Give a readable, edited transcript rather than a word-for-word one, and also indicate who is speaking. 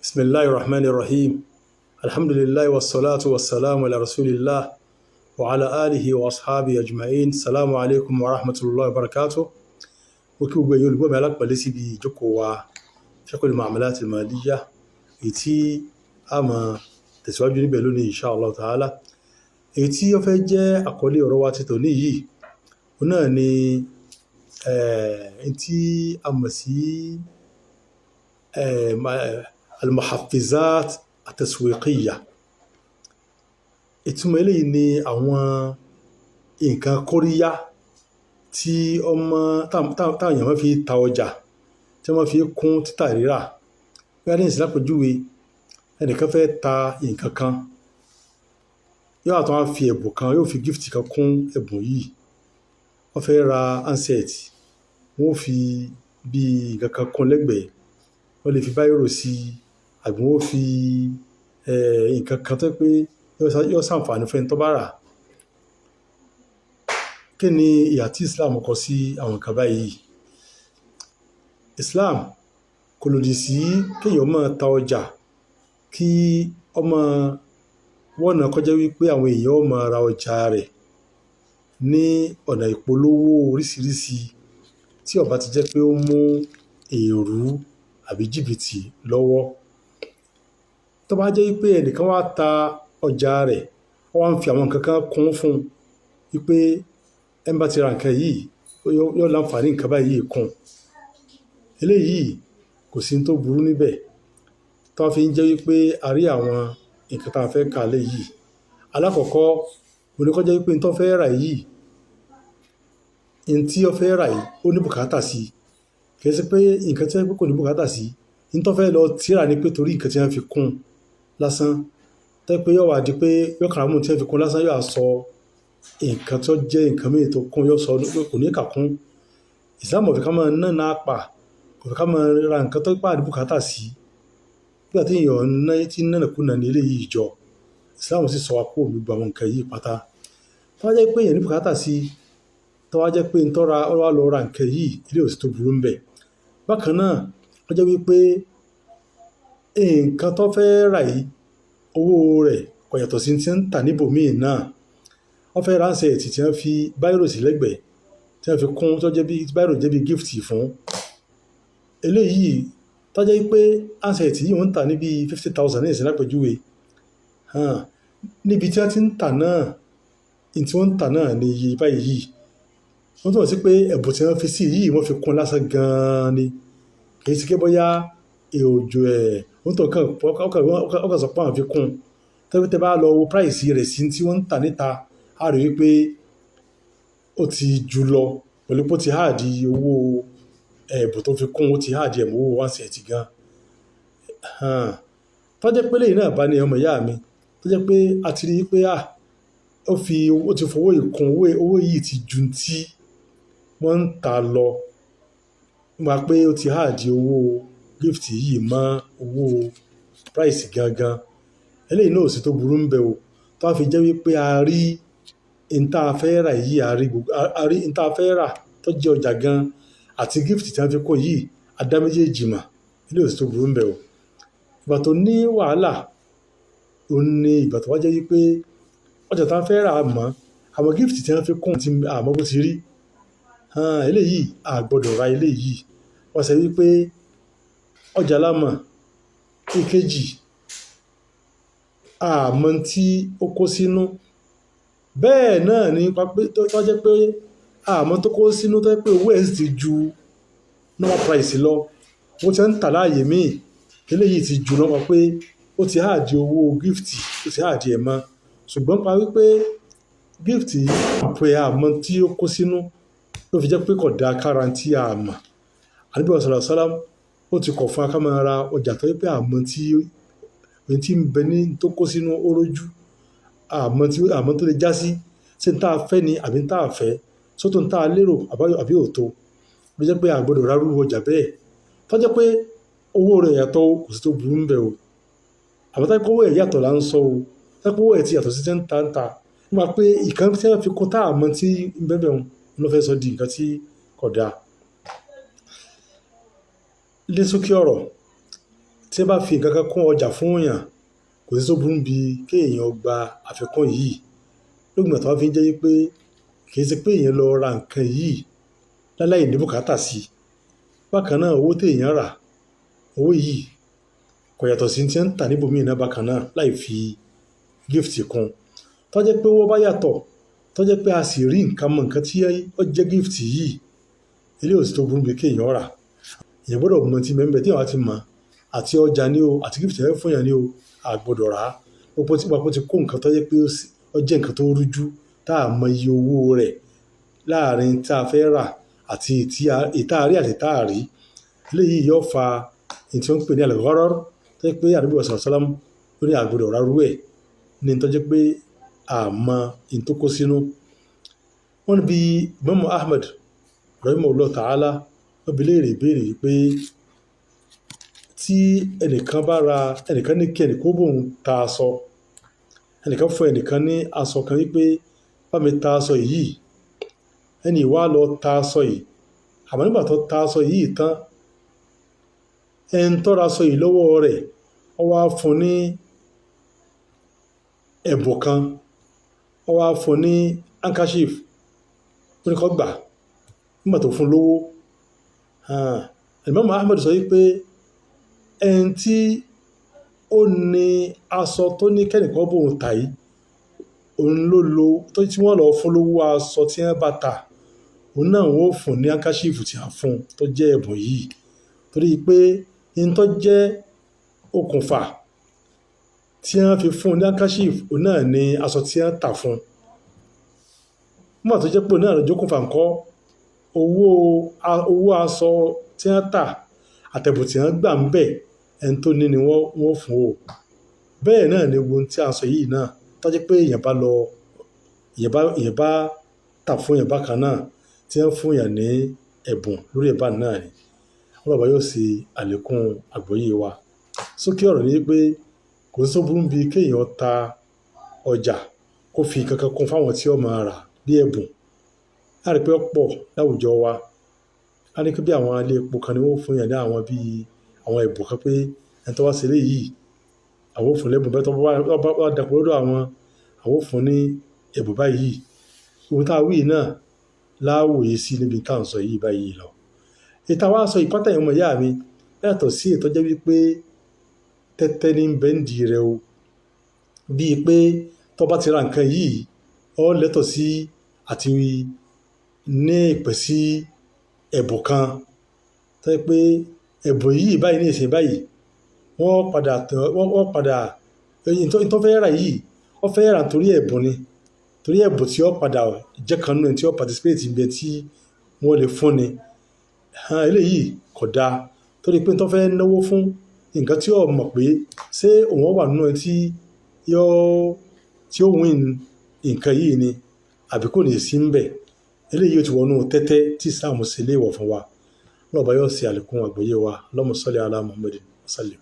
Speaker 1: بسم الله الرحمن الرحيم الحمد لله والصلاة والسلام على رسول الله وعلى آله وأصحابه أجمعين السلام عليكم ورحمة الله وبركاته وكي يقول بما لك بلسي بجوكو فقه المعاملات المالية إتي أما تسواجه نبالوني إن شاء الله تعالى إتي يفجأ أقولي رواتي توني هنا ني إتي أما سي المحفزات التسويقية ìtumọ̀ eléyìí ni àwọn nǹkan kóríyá tí táwọn èèyàn máa fi ta ọjà tí wọ́n fi kún títà rírà bóyá ní ìsìn lápèjúwe ẹnìkan fẹ́ ta nǹkan kan yóò àtọ́ wá fi ẹ̀bùn kan yóò fi gift kan kún ẹ̀bùn yìí wọ́n fẹ́ ra handset wọ́n fi bí nǹkan kan kún lẹ́gbẹ̀ẹ́ wọ́n lè fi báírò sí àbí wọ́n fi nǹkan kan tó pé yóò ṣàǹfààní fún ẹni tó bá rà. Kí ni ìhà tí Islam kọ sí àwọn nǹkan báyìí? Islam kò lòdì sí kéèyàn máa ta ọjà kí ọmọ wọ́nà kọjá wípé àwọn èèyàn ó máa ra ọjà rẹ̀ ní ọ̀nà ìpolówó oríṣiríṣi tí ó bá ti jẹ́ pé ó mú èrú àbí jìbìtì lọ́wọ́. Tó bá jẹ́ wípé ẹnìkan wá ta ọjà rẹ̀ ó wá ń fi àwọn nǹkan kan kún fún wípé ẹni bá ti ra nǹkan yìí yóò láǹfààní nǹkan báyìí kún. Eléyìí kò sí tó burú níbẹ̀ tó fi ń jẹ́ wípé a rí àwọn nǹkan tá a fẹ́ kà lé yìí. Alákọ̀ọ́kọ́ mo ní kó jẹ́ wípé tó fẹ́ rà yìí tí ó fẹ́ rà yìí ó ní bùkátà sí kì í ṣe pé nǹkan tí kò ní bùkátà sí tó fẹ́ lọ tírà ní pé torí nǹkan tí wọ́n fi kún lásán tẹ́ pé yóò wá di pé yóò kàrà mú tí wọ́n fi kún lásán yóò sọ nǹkan tó jẹ́ nǹkan mìíràn tó kún yóò sọ kò ní kà kún. Islam ò fi ká máa ná àpà kò fi ká máa ra nǹkan tó pà ní bùkátà sí nígbà tí èèyàn ná tí nánàkúnà ní eléyìí jọ. Islam sì sọ wá kúrò gbogbo àwọn nǹkan yìí pátá. Tó wá jẹ́ pé èèyàn ní bùkátà sí tó wá jẹ́ pé ń tọ́ra ó wá lọ ra nǹkan yìí ilé òsì tó burú ń bẹ̀. Bákan náà ó jẹ́ wípé nǹkan tó fẹ́ rà yìí owó rẹ̀ kò yàtọ̀ sí tí ń tà níbòmíì náà. Wọ́n fẹ́ ránṣẹ́ tí wọ́n fi báírò sí lẹ́gbẹ̀ẹ́ tí wọ́n fi kún tó jẹ́ bí báírò jẹ́ bí gift fún. Eléyìí tó jẹ́ wípé ránṣẹ́ tí yìí wọ́n ń tà ní bí 50,000 ní ìsìn lápèjúwe. Níbi tí wọ́n ti ń tà náà tí wọ́n ń tà náà ní iye báyìí. Wọ́n túmọ̀ sí pé ẹ̀bùn tí wọ́n fi sí yìí wọ́n fi kún lásán gan-an ni. Kì í ṣe pé bóyá òjò wọ́n tó kàn ọkàn sọ pé àwọn fi kún. Tẹ́ bá lọ wo price rẹ̀ sí tí wọ́n ń tà níta a rí wípé ó ti jù lọ pẹ̀lú pé ó ti háàdì owó ẹ̀bùn tó fi kún ó ti háàdì ẹ̀mú owó handset gan. Tó jẹ́ pé lẹ́yìn náà bá ní ọmọ ìyá mi tó jẹ́ pé a ti rí pé ó ti fowó ìkún owó yìí ti ju tí wọ́n ń tà lọ nípa pé ó ti háàdì owó gift yìí mọ́ owó price gangan. Eléyìí náà ò sí tó burú ń bẹ o tó fi jẹ́ wípé a rí ìta fẹ́ rà yìí a rí ìta fẹ́ rà tó jẹ́ ọjà gan àti gift tí wọ́n fi kó yìí a dá méjèèjì mọ̀. Eléyìí ò sí tó burú ń bẹ o. Ìgbà tó ní wàhálà ó ní ìgbà tó wá jẹ́ wípé ọjà tá fẹ́ rà mọ́ àwọn gift tí wọ́n fi kún ti àmọ́ bó ti rí. Eléyìí a gbọ́dọ̀ ra eléyìí. Wọ́n sọ wípé ọjà lámọ̀ ìkejì àmọ́ tí ó kó sínú. Bẹ́ẹ̀ náà ni tó jẹ́ pé àmọ́ tó kó sínú tó jẹ́ pé owó ẹ̀ sì ti ju normal price lọ. Wọ́n ti ń tà láàyè míì eléyìí ti jù lọ́mọ pé ó ti háàdì owó gift ó ti háàdì ẹ̀ mọ́. Ṣùgbọ́n pa wípé gift àpò àmọ́ tí ó kó sínú ló fi jẹ́ pé kò dá kára tí a mọ̀. Ànábì sallallahu alaihi wasallam ó ti kọ̀ fún akámọ́ ara ọjà tó wípé àmọ́ tí ń bẹ ní tó kó sínú orójú àmọ́ tó lè já sí ṣé ń tá a fẹ́ ni àbí ń tá a fẹ́ sótò ń tá a lérò àbí òtó ló jẹ́ pé a gbọ́dọ̀ rárú ọjà bẹ́ẹ̀ tó jẹ́ pé owó rẹ̀ yàtọ̀ kò sí tó burú ń bẹ o. Àmọ́ tá owó ẹ̀ yàtọ̀ là ń sọ o tá owó ẹ̀ ti yàtọ̀ sí tí ń ta nípa pé ìkan tí wọ́n fi kún tá àmọ́ tí ń bẹ́ẹ̀ bẹ́ẹ̀ ló fẹ́ sọ di nǹkan tí kò dáa. Lé sókè ọ̀rọ̀ tí wọ́n bá fi nǹkan kan kún ọjà fún èèyàn kò sí tó burú bí kéèyàn gba àfikún yìí lóògbé tó wá fi ń jẹ́ pé kì í ṣe pé èèyàn lọ ra nǹkan yìí láláì ní bùkátà sí i. Bákan náà owó téèyàn rà owó yìí kò yàtọ̀ sí tí ń tà níbòmíì náà bákan náà láì fi gift kún. Tó jẹ́ pé owó bá yàtọ̀ tó jẹ́ pé a sì rí nǹkan mọ nǹkan tí ó jẹ́ gift yìí eléyìí ò sí tó burú bí kéèyàn rà. Èèyàn gbọ́dọ̀ mọ tí mẹ́mbẹ́ tí èèyàn ti mọ̀ àti ọjà ni o àti gift yẹn fún yàn ni o a gbọ́dọ̀ rà á. Gbogbo tí wọ́n ti kó nǹkan tó jẹ́ pé ó jẹ́ nǹkan tó rújú tá a mọ iye owó rẹ̀ láàrin tá a fẹ́ rà àti ìta àrí àti ìta àrí. Eléyìí yóò fa ìtí wọ́n ń pè ní al-gharar tó jẹ́ pé Ànábì sallallahu alaihi wasallam ó ní a gbọ́dọ̀ rà irú ẹ̀ ní tó jẹ́ pé a mọ in tó kó sínú. Wọ́n ní bí Imam Ahmad rahimahullah ta'ala wọ́n bi léèrè ìbéèrè pé tí ẹnìkan bá ra ẹnìkan ní kí ẹnìkan bóun ta aṣọ ẹnìkan fún ẹnìkan ní aṣọ kan wípé bá mi ta aṣọ yìí ẹni wá lọ ta aṣọ yìí àmọ́ nígbà tó ta aṣọ yìí tán ẹni tó ra aṣọ yìí lọ́wọ́ rẹ̀ ó wá fún ní ẹ̀bùn kan ó wá fún ní handkerchief ó ní kó gbà nígbà tó fún lówó. Imam Ahmad sọ wípé ẹni tí ó ní aṣọ tó ní kẹ́nìkan bóun tà yìí òun ló lo tó tí wọ́n lọ fún lówó aṣọ tí wọ́n bá tà òun náà wọ́n fún ní handkerchief tí a fún tó jẹ́ ẹ̀bùn yìí torí pé in tó jẹ́ okùnfà tí wọ́n fi fún ní handkerchief òun náà ní aṣọ tí wọ́n tà fún. Nígbà tó jẹ́ pé òun náà ló jókòó fà ń kọ́ owó aṣọ tí wọ́n tà àtẹ̀bùn tí wọ́n gbà ń bẹ̀ ẹni tó ní ni wọ́n fún o. Bẹ́ẹ̀ náà ni ohun tí a sọ yìí náà tó jẹ́ pé èèyàn bá tà fún èèyàn bákan náà tí wọ́n fún èèyàn ní ẹ̀bùn lórí ẹ̀bá náà ni wọ́n bàbá yóò ṣe àlékún àgbọ́yé wa. Sókè ọ̀rọ̀ ni pé kò sí tó burú bí kéèyàn ta ọjà kó fi kankan kún fáwọn tí ó máa rà bí ẹ̀bùn. A rí pé ó pọ̀ láwùjọ wa a ní pé bí àwọn ilé epo kan ni wọ́n fún èèyàn ní àwọn bí àwọn ẹ̀bùn kan pé ẹni tó wá ṣe eléyìí àwọn ò fún lẹ́bùn bẹ́ẹ̀ tó bá dàpọ̀ lọ́dọ̀ àwọn ò fún ní ẹ̀bùn báyìí. Ohun tá a wí náà láwòye sí níbi tá à ń sọ yìí báyìí lọ. Ìta wa sọ ìpátá ìyẹn ọmọ ìyá mi yàtọ̀ sí ètò jẹ́ wípé tẹ́tẹ́ ní bẹ́ǹdì rẹ o bíi pé tó bá ti ra nǹkan yìí ó lẹ́tọ̀ sí àti ní ìpè sí ẹ̀bùn kan tó jẹ́ pé ẹ̀bùn yìí báyìí ní ìsìn báyìí wọ́n padà tó fẹ́ rà yìí ó fẹ́ rà torí ẹ̀bùn ni torí ẹ̀bùn tí ó padà jẹ́ kan nínú tí ó participate níbi tí wọ́n lè fún ni. Eléyìí kò dáa torí pé tó fẹ́ náwó fún nǹkan tí ó mọ̀ pé ṣé òun wà nínú tí ó win nǹkan yìí ni àbí kò ní sí ń bẹ̀. Eléyìí ó ti wọnú tẹ́tẹ́ tí Islam ṣe léèwọ̀ fún wa. Ọlọ́run bá yóò ṣe àlékún àgbọ́yé wa. Allahumma salli ala Muhammadin wa sallim.